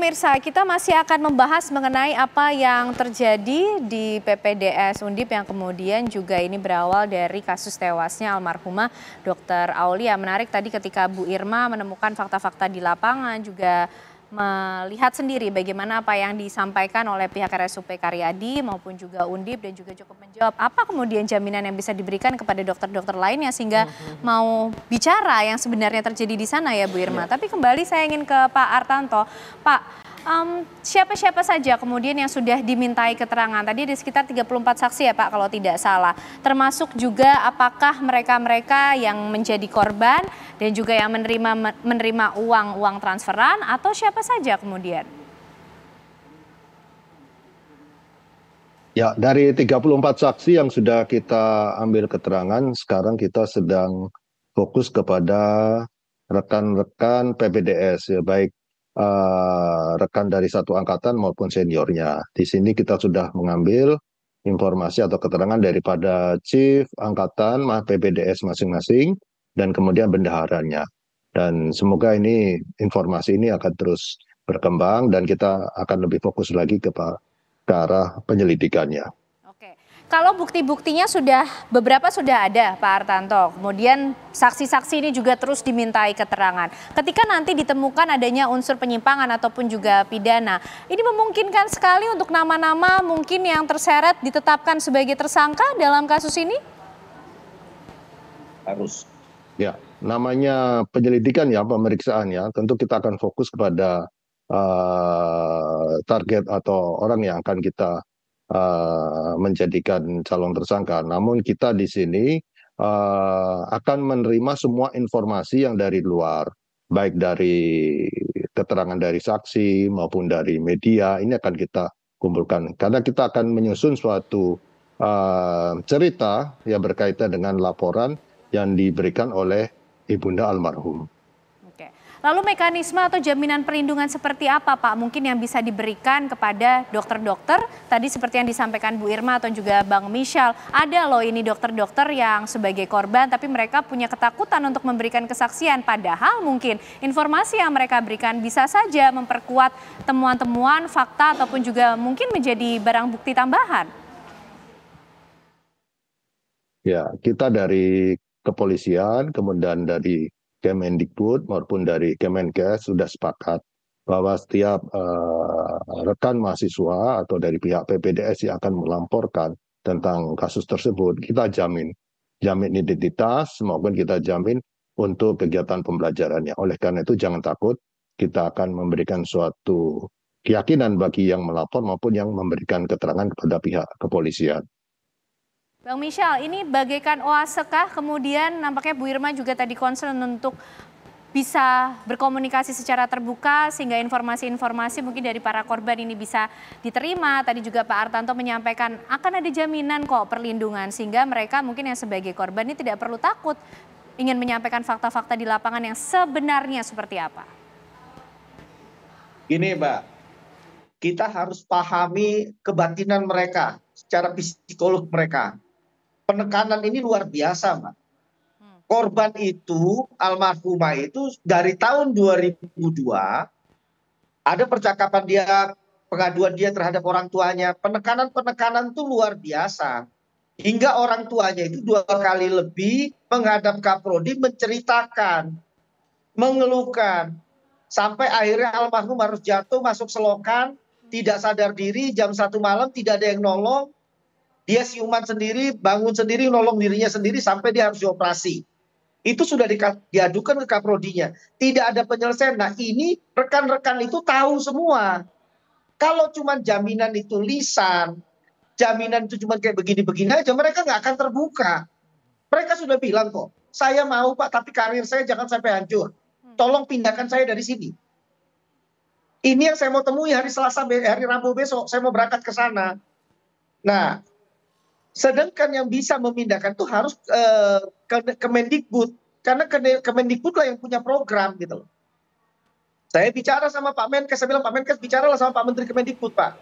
pemirsa, kita masih akan membahas mengenai apa yang terjadi di PPDS Undip yang kemudian juga ini berawal dari kasus tewasnya almarhumah Dr. Aulia. Menarik tadi ketika Bu Irma menemukan fakta-fakta di lapangan, juga melihat sendiri bagaimana apa yang disampaikan oleh pihak RSUP Karyadi maupun juga Undip, dan juga cukup menjawab apa kemudian jaminan yang bisa diberikan kepada dokter-dokter lainnya sehingga mau bicara yang sebenarnya terjadi di sana ya Bu Irma. Tapi kembali saya ingin ke Pak Artanto. Pak, siapa-siapa saja kemudian yang sudah dimintai keterangan? Tadi di sekitar 34 saksi ya Pak kalau tidak salah. Termasuk juga apakah mereka-mereka yang menjadi korban dan juga yang menerima uang transferan atau siapa saja kemudian? Ya, dari 34 saksi yang sudah kita ambil keterangan, sekarang kita sedang fokus kepada rekan-rekan PPDS, ya, baik rekan dari satu angkatan maupun seniornya. Di sini kita sudah mengambil informasi atau keterangan daripada Chief Angkatan PPDS masing-masing dan kemudian bendaharanya. Dan semoga ini informasi ini akan terus berkembang dan kita akan lebih fokus lagi ke arah penyelidikannya. Oke, kalau bukti-buktinya beberapa sudah ada Pak Artanto, kemudian saksi-saksi ini juga terus dimintai keterangan. Ketika nanti ditemukan adanya unsur penyimpangan ataupun juga pidana, ini memungkinkan sekali untuk nama-nama mungkin yang terseret ditetapkan sebagai tersangka dalam kasus ini? Harus. Ya, namanya penyelidikan ya, pemeriksaan ya, tentu kita akan fokus kepada target atau orang yang akan kita menjadikan calon tersangka. Namun kita di sini akan menerima semua informasi yang dari luar, baik dari keterangan dari saksi maupun dari media, ini akan kita kumpulkan. Karena kita akan menyusun suatu cerita yang berkaitan dengan laporan yang diberikan oleh ibunda almarhum. Lalu mekanisme atau jaminan perlindungan seperti apa Pak mungkin yang bisa diberikan kepada dokter-dokter? Tadi seperti yang disampaikan Bu Irma atau juga Bang Michelle, ada loh ini dokter-dokter yang sebagai korban tapi mereka punya ketakutan untuk memberikan kesaksian. Padahal mungkin informasi yang mereka berikan bisa saja memperkuat temuan-temuan, fakta ataupun juga mungkin menjadi barang bukti tambahan. Ya, kita dari kepolisian, kemudian dari Kemendikbud maupun dari Kemenkes sudah sepakat bahwa setiap rekan mahasiswa atau dari pihak PPDS yang akan melaporkan tentang kasus tersebut, kita jamin identitas maupun kita jamin untuk kegiatan pembelajarannya. Oleh karena itu jangan takut, kita akan memberikan suatu keyakinan bagi yang melapor maupun yang memberikan keterangan kepada pihak kepolisian. Bang Michelle, ini bagaikan oase kah? Kemudian nampaknya Bu Irma juga tadi concern untuk bisa berkomunikasi secara terbuka sehingga informasi-informasi mungkin dari para korban ini bisa diterima. Tadi juga Pak Artanto menyampaikan akan ada jaminan kok perlindungan sehingga mereka mungkin yang sebagai korban ini tidak perlu takut ingin menyampaikan fakta-fakta di lapangan yang sebenarnya seperti apa. Gini Mbak, kita harus pahami kebatinan mereka secara psikolog mereka. Penekanan ini luar biasa, Mbak. Korban itu, almarhumah itu dari tahun 2002, ada percakapan dia, pengaduan dia terhadap orang tuanya, penekanan-penekanan itu luar biasa. Hingga orang tuanya itu 2 kali lebih menghadap Kaprodi menceritakan, mengeluhkan. Sampai akhirnya almarhum harus jatuh masuk selokan, tidak sadar diri, jam 1 malam tidak ada yang nolong. Dia siuman sendiri, bangun sendiri, nolong dirinya sendiri sampai dia harus dioperasi. Itu sudah diadukan ke Kaprodinya. Tidak ada penyelesaian. Nah ini rekan-rekan itu tahu semua. Kalau cuma jaminan itu lisan, jaminan itu cuma kayak begini-begini aja, mereka nggak akan terbuka. Mereka sudah bilang kok, saya mau Pak, tapi karir saya jangan sampai hancur. Tolong pindahkan saya dari sini. Ini yang saya mau temui hari Selasa, hari Rabu besok, saya mau berangkat ke sana. Nah, sedangkan yang bisa memindahkan itu harus ke Kemendikbud, karena Kemendikbud lah yang punya program gitu loh. Saya bicara sama Pak Menkes, saya bilang Pak Menkes bicaralah sama Pak Menteri Kemendikbud Pak.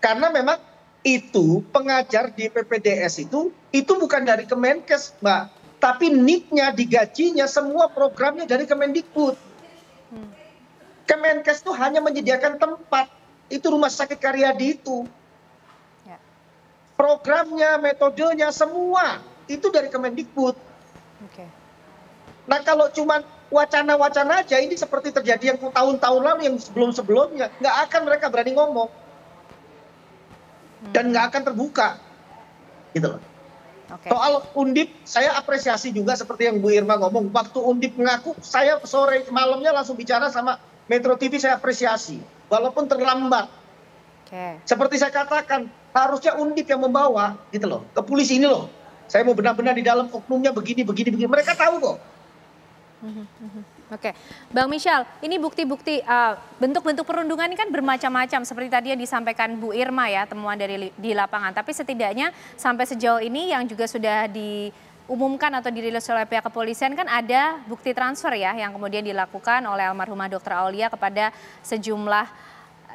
Karena memang itu pengajar di PPDS itu bukan dari Kemenkes Mbak, tapi NIK-nya digajinya semua programnya dari Kemendikbud. Kemenkes itu hanya menyediakan tempat, itu Rumah Sakit Karyadi itu. Ya. Programnya, metodenya, semua itu dari Kemendikbud. Oke. Nah kalau cuma wacana-wacana aja, ini seperti terjadi yang tahun-tahun lalu, yang sebelum-sebelumnya, nggak akan mereka berani ngomong. Dan nggak akan terbuka. Gitu loh. Oke. Soal Undip, saya apresiasi juga seperti yang Bu Irma ngomong. Waktu Undip mengaku, saya sore malamnya langsung bicara sama Metro TV, saya apresiasi. Walaupun terlambat. Oke. Seperti saya katakan, harusnya Undip yang membawa gitu loh, ke polisi ini loh. Saya mau benar-benar di dalam oknumnya begini. Mereka tahu kok. Oke, Bang Michel, ini bukti-bukti bentuk-bentuk perundungan ini kan bermacam-macam seperti tadi yang disampaikan Bu Irma ya, temuan dari di lapangan. Tapi setidaknya sampai sejauh ini yang juga sudah diumumkan atau dirilis oleh pihak kepolisian kan ada bukti transfer ya yang kemudian dilakukan oleh almarhumah Dr. Aulia kepada sejumlah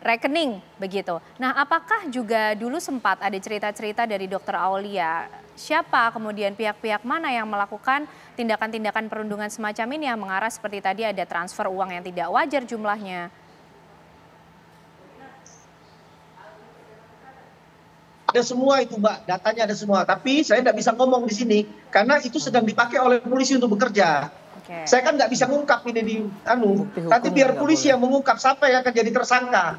rekening begitu. Nah, apakah juga dulu sempat ada cerita-cerita dari Dr. Aulia? Siapa kemudian pihak-pihak mana yang melakukan tindakan-tindakan perundungan semacam ini yang mengarah seperti tadi ada transfer uang yang tidak wajar jumlahnya? Ada semua itu Mbak, datanya ada semua. Tapi saya tidak bisa ngomong di sini karena itu sedang dipakai oleh polisi untuk bekerja. Oke. Saya kan nggak bisa ngungkap ini di nanti biar polisi yang mengungkap siapa yang akan jadi tersangka.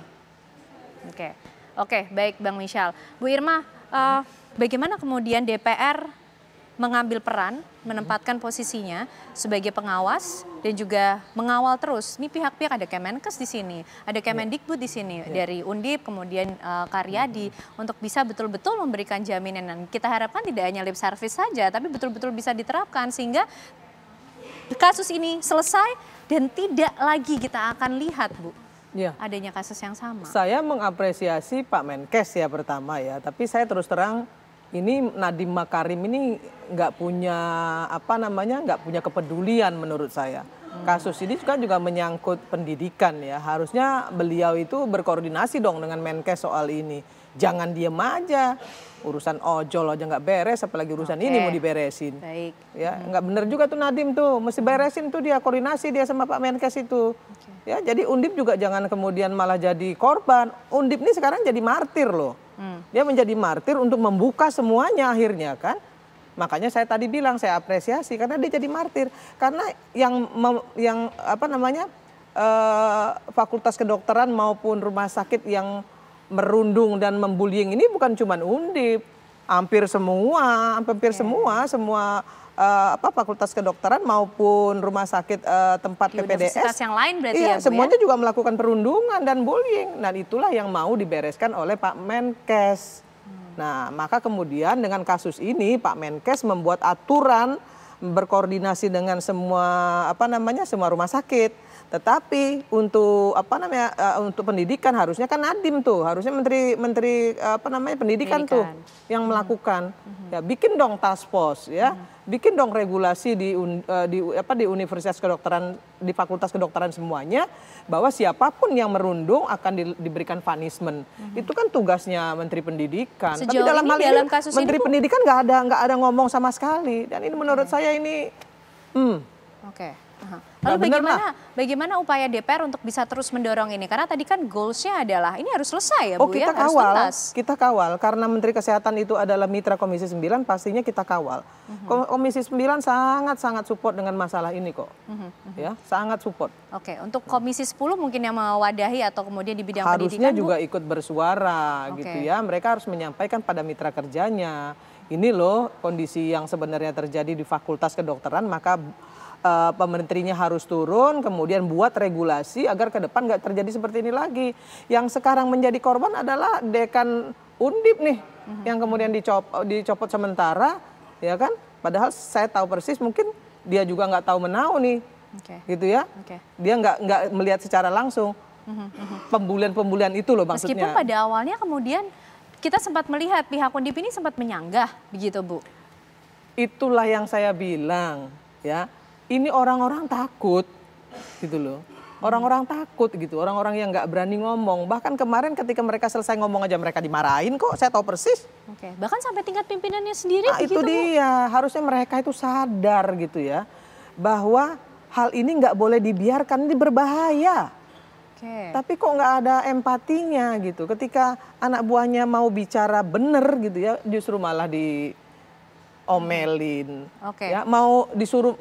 Oke, baik Bang Michel. Bu Irma, bagaimana kemudian DPR mengambil peran, menempatkan posisinya sebagai pengawas dan juga mengawal terus. Ini pihak-pihak ada Kemenkes di sini, ada Kemendikbud di sini, dari Undip kemudian Karyadi untuk bisa betul-betul memberikan jaminan. Dan kita harapkan tidak hanya lip service saja, tapi betul-betul bisa diterapkan sehingga kasus ini selesai dan tidak lagi kita akan lihat, Bu, adanya kasus yang sama. Saya mengapresiasi Pak Menkes ya pertama ya, tapi saya terus terang ini Nadiem Makarim ini nggak punya nggak punya kepedulian menurut saya. Kasus ini juga menyangkut pendidikan ya, harusnya beliau itu berkoordinasi dong dengan Menkes soal ini. Jangan diem aja, urusan ojol aja nggak beres, apalagi urusan ini mau diberesin. Baik. Ya nggak bener juga tuh Nadiem tuh, mesti beresin tuh dia, koordinasi dia sama Pak Menkes itu. Ya jadi Undip juga jangan kemudian malah jadi korban. Undip ini sekarang jadi martir loh. Dia menjadi martir untuk membuka semuanya akhirnya kan. Makanya saya tadi bilang saya apresiasi karena dia jadi martir. Karena fakultas kedokteran maupun rumah sakit yang merundung dan membullying ini bukan cuma Undip. Hampir semua fakultas kedokteran maupun rumah sakit tempat di PPDS. Universitas yang lain berarti ya, Bu, semuanya juga melakukan perundungan dan bullying. Dan itulah yang mau dibereskan oleh Pak Menkes. Nah, maka kemudian dengan kasus ini Pak Menkes membuat aturan berkoordinasi dengan semua semua rumah sakit. Tetapi untuk untuk pendidikan harusnya kan Nadiem tuh, harusnya menteri pendidikan tuh yang melakukan. Ya bikin dong task force ya. Bikin dong regulasi di Universitas Kedokteran, di Fakultas Kedokteran semuanya, bahwa siapapun yang merundung akan diberikan punishment. Itu kan tugasnya Menteri Pendidikan. Sejauh tapi dalam ini, hal ini dalam kasus Menteri ini, Pendidikan nggak ada ngomong sama sekali. Dan ini menurut saya ini. Lalu bagaimana upaya DPR untuk bisa terus mendorong ini? Karena tadi kan goalsnya adalah ini harus selesai ya Bu ya, harus tuntas. Kita kawal karena Menteri Kesehatan itu adalah mitra Komisi 9, pastinya kita kawal. Komisi 9 sangat support dengan masalah ini kok. Ya, sangat support. Oke, untuk Komisi 10 mungkin yang mewadahi atau kemudian di bidang harusnya pendidikan juga ikut bersuara gitu ya. Mereka harus menyampaikan pada mitra kerjanya. Ini loh kondisi yang sebenarnya terjadi di Fakultas Kedokteran, maka pemerintahnya harus turun, kemudian buat regulasi agar ke depan nggak terjadi seperti ini lagi. Yang sekarang menjadi korban adalah dekan Undip nih, yang kemudian dicopot sementara, ya kan? Padahal saya tahu persis, mungkin dia juga nggak tahu menau nih, gitu ya. Dia nggak melihat secara langsung pembulian itu loh maksudnya. Meskipun pada awalnya kemudian kita sempat melihat pihak Undip ini sempat menyanggah, begitu Bu. Itulah yang saya bilang, ya. Ini orang-orang takut, gitu loh. Orang-orang takut gitu, orang-orang yang nggak berani ngomong. Bahkan kemarin ketika mereka selesai ngomong aja mereka dimarahin kok, saya tahu persis. Bahkan sampai tingkat pimpinannya sendiri begitu. Itu dia, harusnya mereka itu sadar gitu ya. Bahwa hal ini nggak boleh dibiarkan, ini berbahaya. Tapi kok nggak ada empatinya gitu. Ketika anak buahnya mau bicara bener gitu ya, justru malah diomelin. Ya, mau disuruh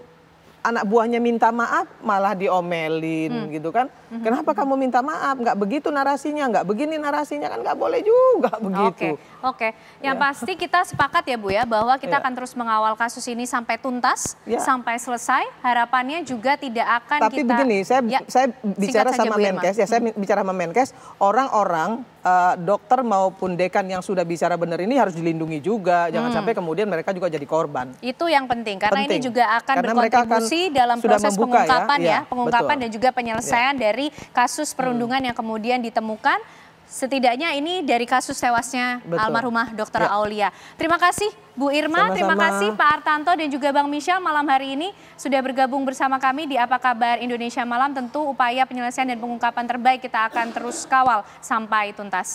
anak buahnya minta maaf malah diomelin gitu kan. Kenapa kamu minta maaf? Nggak begitu narasinya, nggak begini narasinya, kan nggak boleh juga begitu. Oke. Yang pasti kita sepakat ya Bu ya, bahwa kita akan terus mengawal kasus ini sampai tuntas, sampai selesai. Harapannya juga tidak akan Tapi begini, saya bicara sama Menkes, saya bicara sama Menkes, orang-orang dokter maupun dekan yang sudah bicara benar ini harus dilindungi juga. Jangan sampai kemudian mereka juga jadi korban. Itu yang penting, karena ini juga akan berkontribusi dalam proses pengungkapan pengungkapan dan juga penyelesaian dari kasus perundungan yang kemudian ditemukan. Setidaknya ini dari kasus tewasnya almarhumah Dr. Aulia. Terima kasih Bu Irma, terima kasih Pak Artanto dan juga Bang Michelle malam hari ini sudah bergabung bersama kami di Apa Kabar Indonesia Malam. Tentu upaya penyelesaian dan pengungkapan terbaik kita akan terus kawal sampai tuntas.